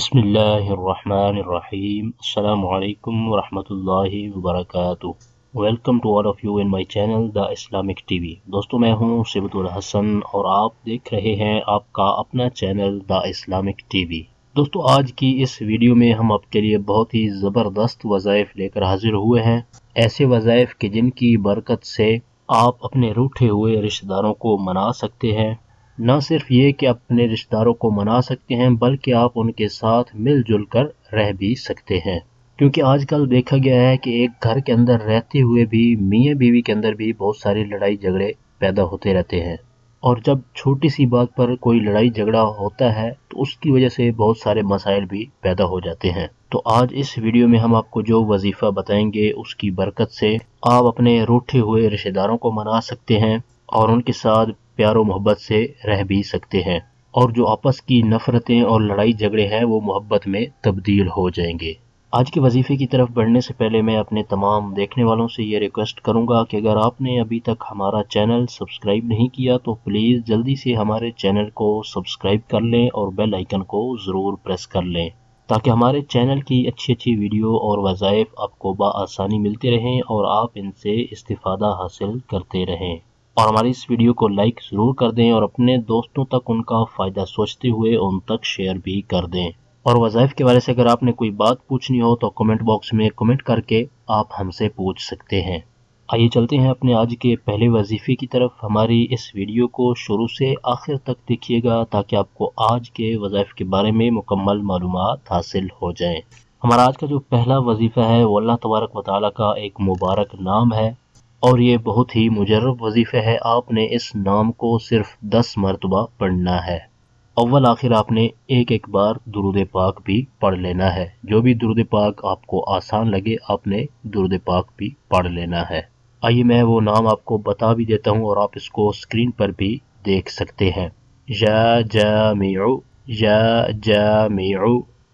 Bismillahirrahmanirrahim. Assalamualaikum warahmatullahi wabarakatuh. Welcome to all of you in my channel The Islamic TV. दोस्तों मैं हूं सिबतुल हसन और आप देख रहे हैं आपका अपना चैनल The Islamic TV. दोस्तों आज की इस वीडियो में हम आपके लिए बहुत ही ज़बरदस्त वज़ाइफ लेकर हाजिर हुए हैं। ऐसे वज़ाइफ के जिनकी बरकत से आप अपने रूठे हुए रिश्तेदारों को मना सकते हैं। न सिर्फ ये कि अपने रिश्तेदारों को मना सकते हैं बल्कि आप उनके साथ मिलजुल कर रह भी सकते हैं, क्योंकि आजकल देखा गया है कि एक घर के अंदर रहते हुए भी मियाँ बीवी के अंदर भी बहुत सारी लड़ाई झगड़े पैदा होते रहते हैं, और जब छोटी सी बात पर कोई लड़ाई झगड़ा होता है तो उसकी वजह से बहुत सारे मसाइल भी पैदा हो जाते हैं। तो आज इस वीडियो में हम आपको जो वजीफ़ा बताएंगे उसकी बरकत से आप अपने रूठे हुए रिश्तेदारों को मना सकते हैं और उनके साथ प्यारो मोहब्बत से रह भी सकते हैं, और जो आपस की नफरतें और लड़ाई झगड़े हैं वो मोहब्बत में तब्दील हो जाएंगे। आज के वजीफे की तरफ बढ़ने से पहले मैं अपने तमाम देखने वालों से ये रिक्वेस्ट करूंगा कि अगर आपने अभी तक हमारा चैनल सब्सक्राइब नहीं किया तो प्लीज़ जल्दी से हमारे चैनल को सब्सक्राइब कर लें और बेल आइकन को ज़रूर प्रेस कर लें, ताकि हमारे चैनल की अच्छी वीडियो और वज़ाइफ आपको बआसानी मिलते रहें और आप इनसे इस्तिफ़ादा हासिल करते रहें। और हमारी इस वीडियो को लाइक ज़रूर कर दें और अपने दोस्तों तक उनका फ़ायदा सोचते हुए उन तक शेयर भी कर दें। और वज़ाइफ के बारे से अगर आपने कोई बात पूछनी हो तो कमेंट बॉक्स में कमेंट करके आप हमसे पूछ सकते हैं। आइए चलते हैं अपने आज के पहले वजीफ़े की तरफ। हमारी इस वीडियो को शुरू से आखिर तक देखिएगा ताकि आपको आज के वज़ाइफ के बारे में मुकम्मल मालूमात हासिल हो जाएं। हमारा आज का जो पहला वजीफ़ा है वो अल्लाह तबारक व तआला का एक मुबारक नाम है और ये बहुत ही मुजर्रब वजीफ़ा है। आपने इस नाम को सिर्फ 10 मरतबा पढ़ना है। अव्वल आखिर आपने एक बार दुरूद पाक भी पढ़ लेना है। जो भी दुरूद पाक आपको आसान लगे आपने दुरूद पाक भी पढ़ लेना है। आइए मैं वो नाम आपको बता भी देता हूँ और आप इसको स्क्रीन पर भी देख सकते हैं। या जामिउ।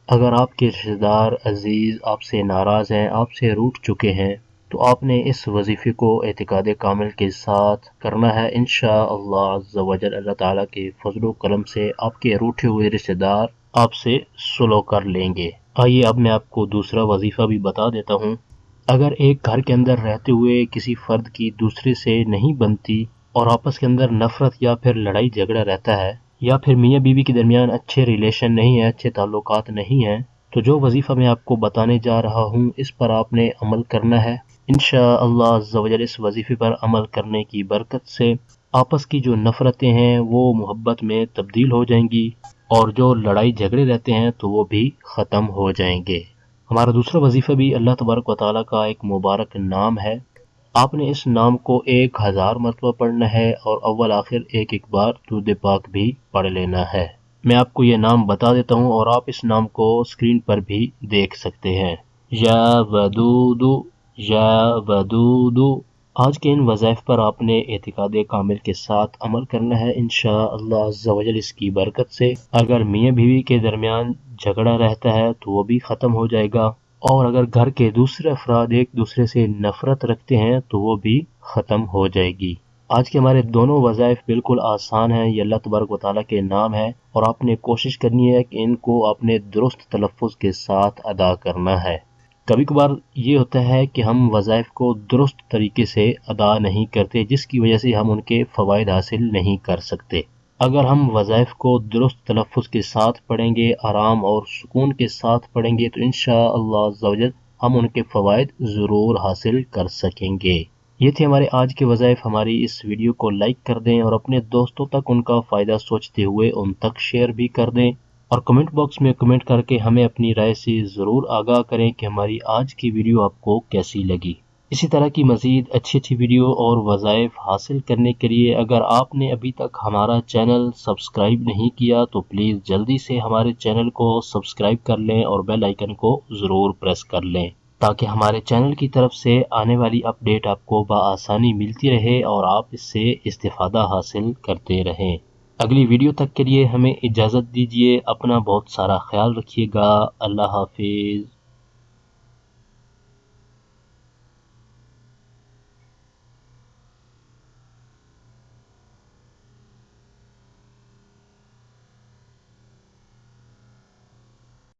अगर आपके रिश्तेदार अजीज़ आपसे नाराज़ हैं, आपसे रूठ चुके हैं, तो आपने इस वजीफ़े को एतिकाद कामिल के साथ करना है। इंशाअल्लाह अज़्ज़ा वजल अल्लाह ताला के फज़ल व करम से आपके रूठे हुए रिश्तेदार आपसे सुलह कर लेंगे। आइए अब मैं आपको दूसरा वजीफ़ा भी बता देता हूँ। अगर एक घर के अंदर रहते हुए किसी फ़र्द की दूसरे से नहीं बनती और आपस के अंदर नफ़रत या फिर लड़ाई झगड़ा रहता है, या फिर मियाँ बीवी के दरमियान अच्छे रिलेशन नहीं है, अच्छे ताल्लुकात नहीं हैं, तो जो वजीफ़ा मैं आपको बताने जा रहा हूँ इस पर आपने अमल करना है। इंशाअल्लाह अज़्ज़ा वजल इस वजीफ़े पर अमल करने की बरकत से आपस की जो नफ़रतें हैं वो मोहब्बत में तब्दील हो जाएंगी और जो लड़ाई झगड़े रहते हैं तो वो भी ख़त्म हो जाएंगे। हमारा दूसरा वजीफ़ा भी अल्लाह तबारक व तआला का एक मुबारक नाम है। आपने इस नाम को 1000 मरतबा पढ़ना है और अव्वल आखिर एक बार दुरूद पाक भी पढ़ लेना है। मैं आपको ये नाम बता देता हूँ और आप इस नाम को स्क्रीन पर भी देख सकते हैं। या वदूदु। आज के इन वज़ाइफ पर आपने एतिकाद कामिल के साथ अमल करना है। इंशाअल्लाह अज़्ज़ा वजल इसकी बरकत से अगर मियाँ बीवी के दरमियान झगड़ा रहता है तो वो भी ख़त्म हो जाएगा, और अगर घर के दूसरे अफराद एक दूसरे से नफ़रत रखते हैं तो वो भी ख़त्म हो जाएगी। आज के हमारे दोनों वज़ाइफ बिल्कुल आसान हैं। ये अल्लाह तबारक व तआला के नाम है और आपने कोशिश करनी है कि इनको आपने दुरुस्त तलफ़्फ़ुज़ के साथ अदा करना है। कभी कभार ये होता है कि हम वज़ाइफ को दुरुस्त तरीके से अदा नहीं करते, जिसकी वजह से हम उनके फ़वाइद हासिल नहीं कर सकते। अगर हम वज़ाइफ को दुरुस्त तलफ़्फ़ुज़ के साथ पढ़ेंगे, आराम और सुकून के साथ पढ़ेंगे, तो इंशाअल्लाह अज़्ज़ा वजल हम उनके फ़वाइद ज़रूर हासिल कर सकेंगे। ये थे हमारे आज के वज़ाइफ। हमारी इस वीडियो को लाइक कर दें और अपने दोस्तों तक उनका फ़ायदा सोचते हुए उन तक शेयर भी कर दें, और कमेंट बॉक्स में कमेंट करके हमें अपनी राय से ज़रूर आगाह करें कि हमारी आज की वीडियो आपको कैसी लगी। इसी तरह की मज़ीद अच्छी वीडियो और वज़ाइफ हासिल करने के लिए अगर आपने अभी तक हमारा चैनल सब्सक्राइब नहीं किया तो प्लीज़ जल्दी से हमारे चैनल को सब्सक्राइब कर लें और बेल आइकन को ज़रूर प्रेस कर लें, ताकि हमारे चैनल की तरफ से आने वाली अपडेट आपको बआसानी मिलती रहे और आप इससे इस्तिफ़ादा हासिल करते रहें। अगली वीडियो तक के लिए हमें इजाज़त दीजिए। अपना बहुत सारा ख्याल रखिएगा। अल्लाह हाफिज़।